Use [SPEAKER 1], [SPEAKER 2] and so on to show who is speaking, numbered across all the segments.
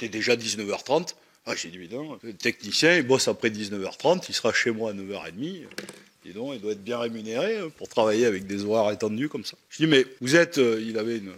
[SPEAKER 1] C'était déjà 19h30. Ah, j'ai dit, mais non, le technicien, il bosse après 19h30, il sera chez moi à 9h30. Et donc, il doit être bien rémunéré pour travailler avec des horaires étendus comme ça. Je dis, mais vous êtes, il avait une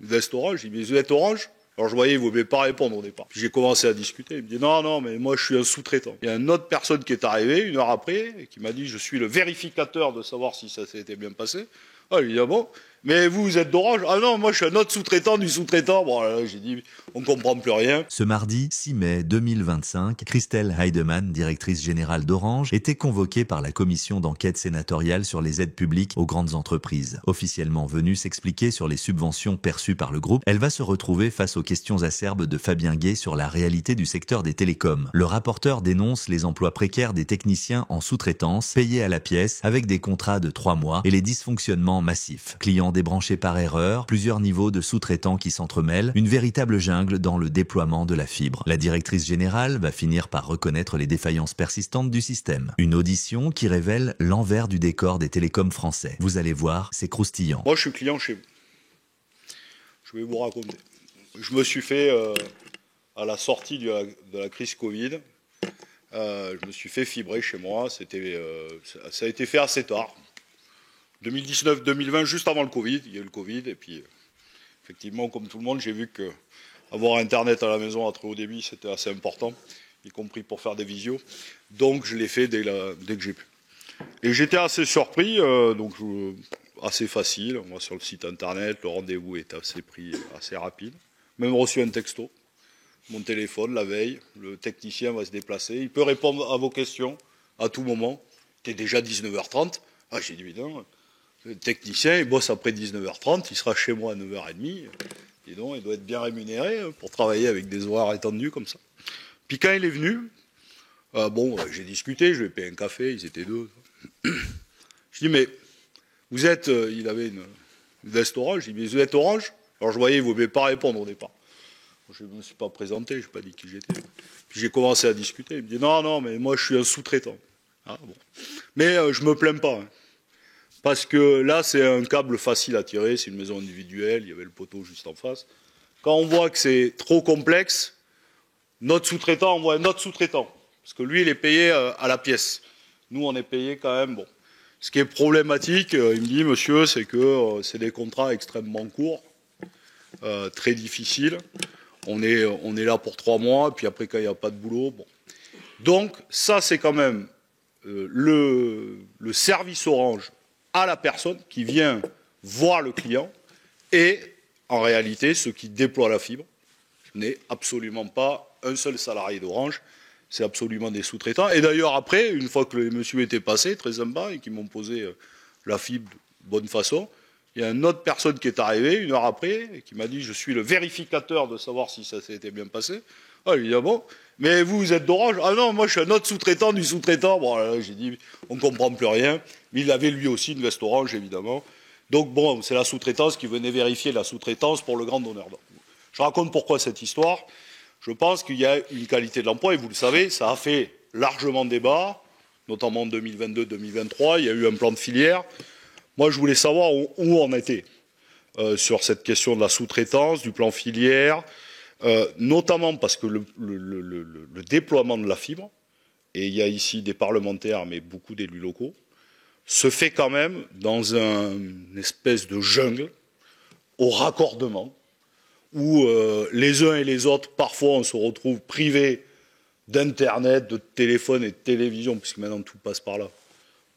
[SPEAKER 1] veste orange, je dis, mais vous êtes orange? Alors je voyais, il ne voulait pas répondre au départ. Puis j'ai commencé à discuter. Il me dit, non, non, mais moi je suis un sous-traitant. Il y a une autre personne qui est arrivée, une heure après, et qui m'a dit, je suis le vérificateur de savoir si ça s'était bien passé. Ah, il dit, ah bon? Mais vous êtes d'Orange? Ah non, moi je suis un autre sous-traitant du sous-traitant. Bon, là, j'ai dit, on ne comprend plus rien.
[SPEAKER 2] Ce mardi 6 mai 2025, Christelle Heidemann, directrice générale d'Orange, était convoquée par la commission d'enquête sénatoriale sur les aides publiques aux grandes entreprises. Officiellement venue s'expliquer sur les subventions perçues par le groupe, elle va se retrouver face aux questions acerbes de Fabien Gay sur la réalité du secteur des télécoms. Le rapporteur dénonce les emplois précaires des techniciens en sous-traitance, payés à la pièce, avec des contrats de 3 mois et les dysfonctionnements massifs. Clients débranchés par erreur, plusieurs niveaux de sous-traitants qui s'entremêlent, une véritable jungle dans le déploiement de la fibre. La directrice générale va finir par reconnaître les défaillances persistantes du système. Une audition qui révèle l'envers du décor des télécoms français. Vous allez voir, c'est croustillant.
[SPEAKER 1] Moi, je suis client chez vous. Je vais vous raconter. Je me suis fait, à la sortie de la crise Covid, je me suis fait fibrer chez moi. Ça a été fait assez tard. 2019-2020, juste avant le Covid, il y a eu le Covid, et puis effectivement, comme tout le monde, j'ai vu que avoir Internet à la maison à très haut débit, c'était assez important, y compris pour faire des visios. Donc je l'ai fait dès que j'ai pu. Et j'étais assez surpris, assez facile. On va sur le site Internet, le rendez-vous est assez rapide. Même reçu un texto, mon téléphone la veille, le technicien va se déplacer, il peut répondre à vos questions à tout moment. C'était déjà 19h30. Ah, j'ai dit, mais non. Le technicien, il bosse après 19h30, il sera chez moi à 9h30. Et donc, il doit être bien rémunéré pour travailler avec des horaires étendus comme ça. Puis quand il est venu, j'ai discuté, je lui ai payé un café, ils étaient deux. Je dis, mais vous êtes, il avait une veste orange, je dis, mais vous êtes orange? Alors je voyais, il ne voulait pas répondre au départ. Je ne me suis pas présenté, je n'ai pas dit qui j'étais. Puis j'ai commencé à discuter, il me dit, non, non, mais moi je suis un sous-traitant. Ah, bon. Mais je ne me plains pas. Hein. Parce que là, c'est un câble facile à tirer, c'est une maison individuelle, il y avait le poteau juste en face. Quand on voit que c'est trop complexe, notre sous-traitant envoie un autre sous-traitant. Parce que lui, il est payé à la pièce. Nous, on est payé quand même. Bon. Ce qui est problématique, il me dit, monsieur, c'est que c'est des contrats extrêmement courts, très difficiles. On est là pour 3 mois, puis après, quand il n'y a pas de boulot. Bon. Donc, ça, c'est quand même le service Orange à la personne qui vient voir le client et, en réalité, ceux qui déploient la fibre n'est absolument pas un seul salarié d'Orange, c'est absolument des sous-traitants. Et d'ailleurs, après, une fois que les messieurs étaient passés, très sympa, et qui m'ont posé la fibre de bonne façon, il y a une autre personne qui est arrivée, une heure après, et qui m'a dit, je suis le vérificateur de savoir si ça s'était bien passé. Ah, il dit, ah bon, mais vous êtes d'Orange? Ah non, moi je suis un autre sous-traitant du sous-traitant. Bon, là, j'ai dit, on ne comprend plus rien. Mais il avait lui aussi une veste orange, évidemment. Donc bon, c'est la sous-traitance qui venait vérifier la sous-traitance pour le grand donneur d'ordre. Je raconte pourquoi cette histoire. Je pense qu'il y a une qualité de l'emploi, et vous le savez, ça a fait largement débat, notamment en 2022-2023. Il y a eu un plan de filière. Moi, je voulais savoir où on était sur cette question de la sous-traitance, du plan filière, notamment parce que le déploiement de la fibre, et il y a ici des parlementaires, mais beaucoup d'élus locaux, se fait quand même dans une espèce de jungle au raccordement, où les uns et les autres, parfois, on se retrouve privés d'Internet, de téléphone et de télévision, puisque maintenant tout passe par là.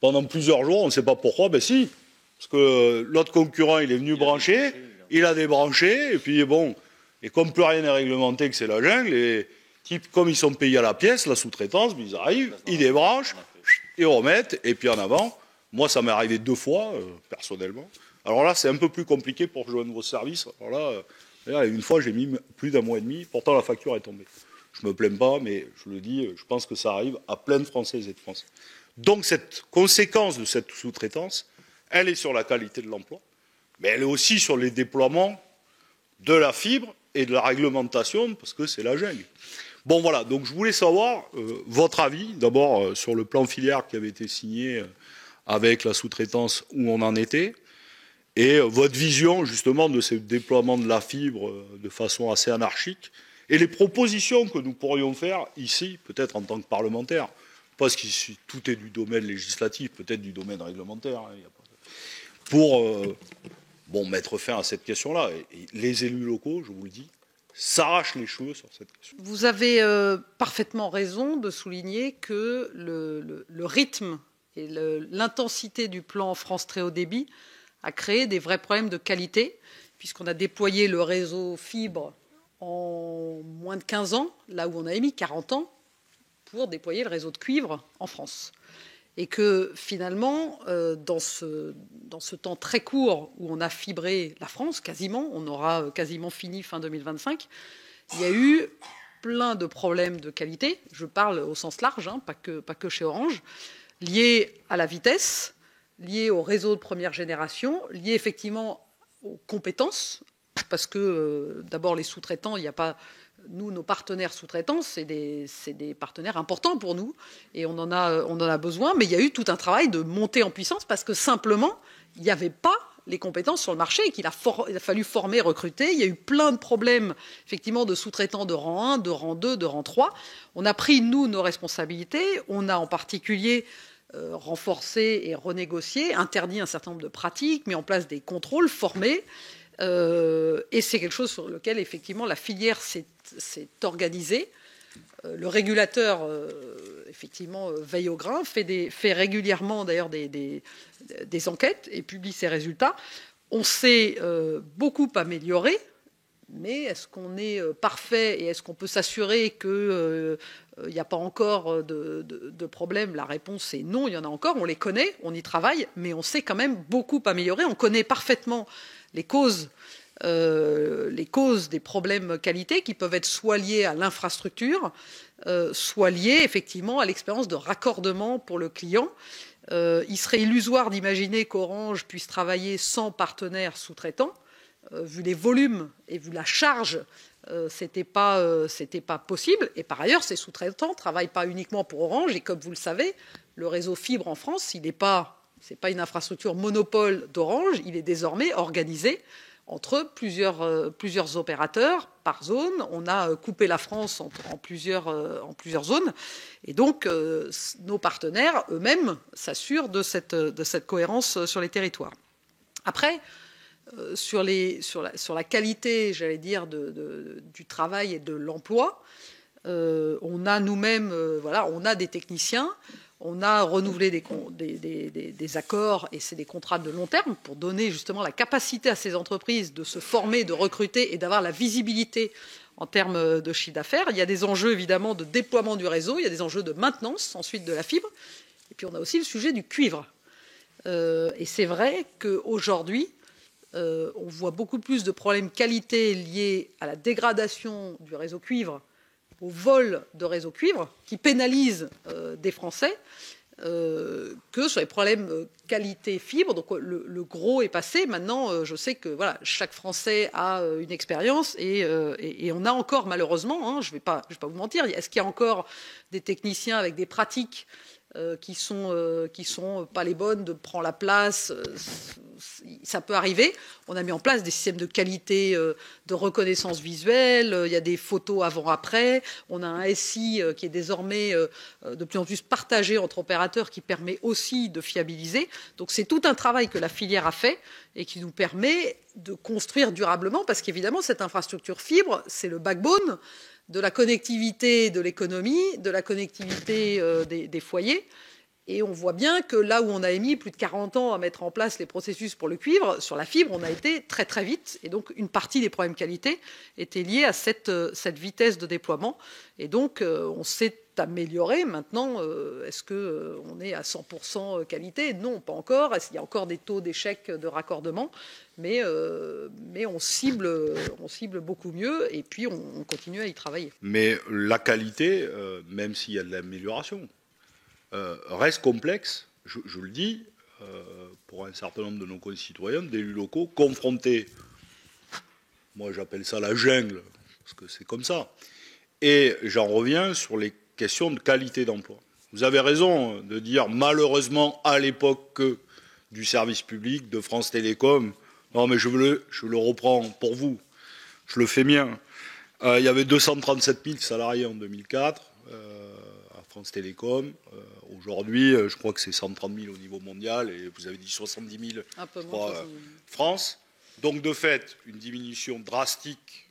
[SPEAKER 1] Pendant plusieurs jours, on ne sait pas pourquoi, ben si, parce que l'autre concurrent, il est venu brancher, il a débranché, et puis bon, et comme plus rien n'est réglementé, que c'est la jungle, les types, comme ils sont payés à la pièce, la sous-traitance, ils arrivent, ils débranchent, ils remettent, et puis en avant. Moi, ça m'est arrivé 2 fois, personnellement. Alors là, c'est un peu plus compliqué pour rejoindre vos services. Alors là, une fois, j'ai mis plus d'1 mois et demi, pourtant la facture est tombée. Je ne me plains pas, mais je le dis, je pense que ça arrive à plein de Françaises et de Français. Donc cette conséquence de cette sous-traitance, elle est sur la qualité de l'emploi, mais elle est aussi sur les déploiements de la fibre et de la réglementation, parce que c'est la jungle. Bon voilà, donc je voulais savoir votre avis, d'abord sur le plan filière qui avait été signé avec la sous-traitance, où on en était, et votre vision justement de ce déploiement de la fibre de façon assez anarchique, Et les propositions que nous pourrions faire ici, peut-être en tant que parlementaires, parce que tout est du domaine législatif, peut-être du domaine réglementaire, hein, pour mettre fin à cette question-là. Et les élus locaux, je vous le dis, s'arrachent les cheveux sur cette question.
[SPEAKER 3] Vous avez parfaitement raison de souligner que le rythme et l'intensité du plan France Très Haut Débit a créé des vrais problèmes de qualité, puisqu'on a déployé le réseau fibre en moins de 15 ans, là où on avait mis 40 ans pour déployer le réseau de cuivre en France. Et que finalement, dans ce temps très court où on a fibré la France, quasiment, on aura quasiment fini fin 2025, il y a eu plein de problèmes de qualité, je parle au sens large, hein, pas que chez Orange, liés à la vitesse, liés au réseau de première génération, liés effectivement aux compétences, parce que d'abord les sous-traitants, il n'y a pas... Nous, nos partenaires sous-traitants, c'est des partenaires importants pour nous et on en a besoin, mais il y a eu tout un travail de montée en puissance parce que simplement, il n'y avait pas les compétences sur le marché et qu'il a fallu former, recruter. Il y a eu plein de problèmes, effectivement, de sous-traitants de rang 1, de rang 2, de rang 3. On a pris, nous, nos responsabilités. On a en particulier renforcé et renégocié, interdit un certain nombre de pratiques, mis en place des contrôles, formés. Et c'est quelque chose sur lequel, effectivement, la filière s'est organisée. Le régulateur, effectivement, veille au grain, fait régulièrement, d'ailleurs, des enquêtes et publie ses résultats. On s'est beaucoup amélioré, mais est-ce qu'on est parfait et est-ce qu'on peut s'assurer qu'il n'y a pas encore de problème? La réponse est non, il y en a encore, on les connaît, on y travaille, mais on s'est quand même beaucoup amélioré. On connaît parfaitement les causes des problèmes qualité qui peuvent être soit liés à l'infrastructure, soit liés effectivement à l'expérience de raccordement pour le client. Il serait illusoire d'imaginer qu'Orange puisse travailler sans partenaire sous-traitant. Vu les volumes et vu la charge, c'était pas possible. Et par ailleurs, ces sous-traitants ne travaillent pas uniquement pour Orange. Et comme vous le savez, le réseau fibre en France, c'est pas une infrastructure monopole d'Orange. Il est désormais organisé entre plusieurs opérateurs par zone. On a coupé la France en plusieurs zones. Et donc, nos partenaires eux-mêmes s'assurent de cette cohérence sur les territoires. Après, sur la qualité, j'allais dire, du travail et de l'emploi, on a nous-mêmes, on a des techniciens. On a renouvelé des accords, et c'est des contrats de long terme, pour donner justement la capacité à ces entreprises de se former, de recruter et d'avoir la visibilité en termes de chiffre d'affaires. Il y a des enjeux évidemment de déploiement du réseau, il y a des enjeux de maintenance ensuite de la fibre, et puis on a aussi le sujet du cuivre. Et c'est vrai qu'aujourd'hui, on voit beaucoup plus de problèmes qualité liés à la dégradation du réseau cuivre, au vol de réseau cuivre, qui pénalise des Français, que sur les problèmes qualité fibre. Donc le gros est passé. Maintenant, je sais que chaque Français a une expérience et on a encore malheureusement, hein, je vais pas vous mentir, est-ce qu'il y a encore des techniciens avec des pratiques qui sont pas les bonnes, de prendre la place, ça peut arriver. On a mis en place des systèmes de qualité de reconnaissance visuelle, il y a des photos avant-après, on a un SI qui est désormais de plus en plus partagé entre opérateurs, qui permet aussi de fiabiliser. Donc c'est tout un travail que la filière a fait et qui nous permet de construire durablement, parce qu'évidemment cette infrastructure fibre, c'est le backbone de la connectivité de l'économie, de la connectivité des foyers. Et on voit bien que là où on a mis plus de 40 ans à mettre en place les processus pour le cuivre, sur la fibre, on a été très très vite. Et donc une partie des problèmes qualité était liée à cette vitesse de déploiement. Et donc on s'est amélioré. Maintenant, est-ce qu'on est à 100% qualité? Non, pas encore. Il y a encore des taux d'échec de raccordement. Mais on cible beaucoup mieux et puis on continue à y travailler.
[SPEAKER 1] Mais la qualité, même s'il y a de l'amélioration, reste complexe, je le dis, pour un certain nombre de nos concitoyens, d'élus locaux, confrontés, moi j'appelle ça la jungle, parce que c'est comme ça. Et j'en reviens sur les questions de qualité d'emploi. Vous avez raison de dire, malheureusement, à l'époque du service public, de France Télécom, non mais je le reprends pour vous, je le fais mien. Il y avait 237 000 salariés en 2004 à France Télécom. Aujourd'hui, je crois que c'est 130 000 au niveau mondial et vous avez dit 70 000
[SPEAKER 3] Un peu
[SPEAKER 1] je
[SPEAKER 3] moins.
[SPEAKER 1] crois, France. Donc de fait, une diminution drastique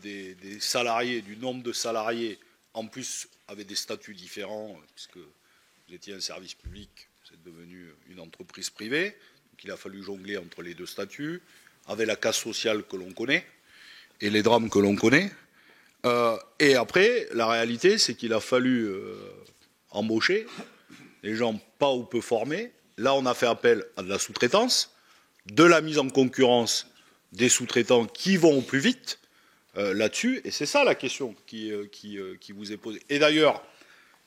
[SPEAKER 1] des salariés, du nombre de salariés, en plus avec des statuts différents, puisque vous étiez un service public, vous êtes devenu une entreprise privée. Donc il a fallu jongler entre les deux statuts, avec la casse sociale que l'on connaît et les drames que l'on connaît. Et après, la réalité, c'est qu'il a fallu embaucher des gens pas ou peu formés. Là, on a fait appel à de la sous-traitance, de la mise en concurrence des sous-traitants qui vont au plus vite là-dessus. Et c'est ça la question qui vous est posée. Et d'ailleurs,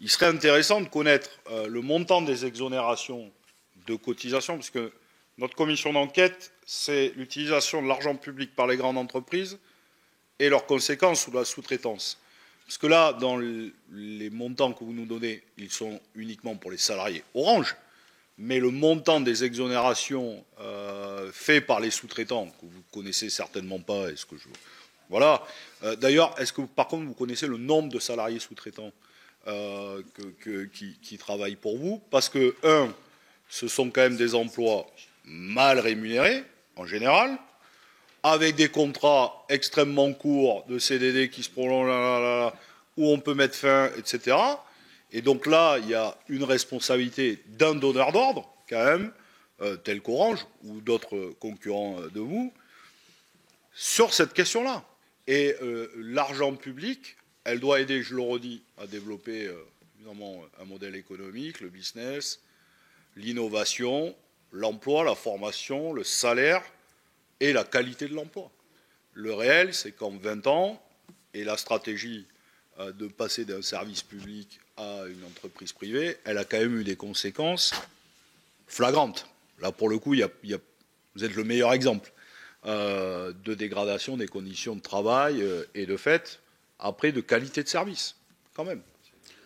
[SPEAKER 1] il serait intéressant de connaître le montant des exonérations de cotisations, parce que notre commission d'enquête, c'est l'utilisation de l'argent public par les grandes entreprises et leurs conséquences sous la sous-traitance. Parce que là, dans les montants que vous nous donnez, ils sont uniquement pour les salariés Orange, mais le montant des exonérations fait par les sous-traitants, que vous ne connaissez certainement pas, est-ce que je... Voilà. D'ailleurs, est-ce que par contre vous connaissez le nombre de salariés sous-traitants qui travaillent pour vous? Parce que, ce sont quand même des emplois mal rémunérés, en général, avec des contrats extrêmement courts de CDD qui se prolongent, où on peut mettre fin, etc. Et donc là, il y a une responsabilité d'un donneur d'ordre, quand même, tel qu'Orange ou d'autres concurrents de vous, sur cette question-là. Et l'argent public, elle doit aider, je le redis, à développer évidemment un modèle économique, le business, l'innovation, l'emploi, la formation, le salaire et la qualité de l'emploi. Le réel, c'est qu'en 20 ans, et la stratégie de passer d'un service public à une entreprise privée, elle a quand même eu des conséquences flagrantes. Là, pour le coup, vous êtes le meilleur exemple de dégradation des conditions de travail et de fait, après, de qualité de service, quand même.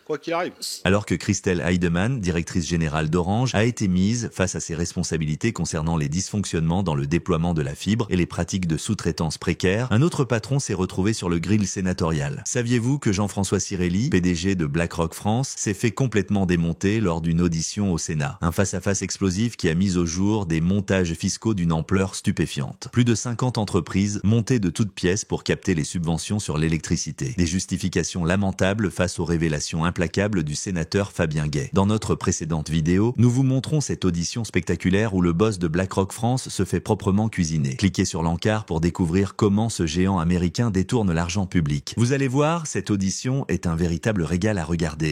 [SPEAKER 1] Quoi qu'il arrive.
[SPEAKER 2] Alors que Christelle Heidemann, directrice générale d'Orange, a été mise face à ses responsabilités concernant les dysfonctionnements dans le déploiement de la fibre et les pratiques de sous-traitance précaires, un autre patron s'est retrouvé sur le grill sénatorial. Saviez-vous que Jean-François Cirelli, PDG de BlackRock France, s'est fait complètement démonter lors d'une audition au Sénat? Un face-à-face explosif qui a mis au jour des montages fiscaux d'une ampleur stupéfiante. Plus de 50 entreprises montées de toutes pièces pour capter les subventions sur l'électricité. Des justifications lamentables face aux révélations implacables du sénateur Fabien Gay. Dans notre précédente vidéo, nous vous montrons cette audition spectaculaire où le boss de BlackRock France se fait proprement cuisiner. Cliquez sur l'encart pour découvrir comment ce géant américain détourne l'argent public. Vous allez voir, cette audition est un véritable régal à regarder.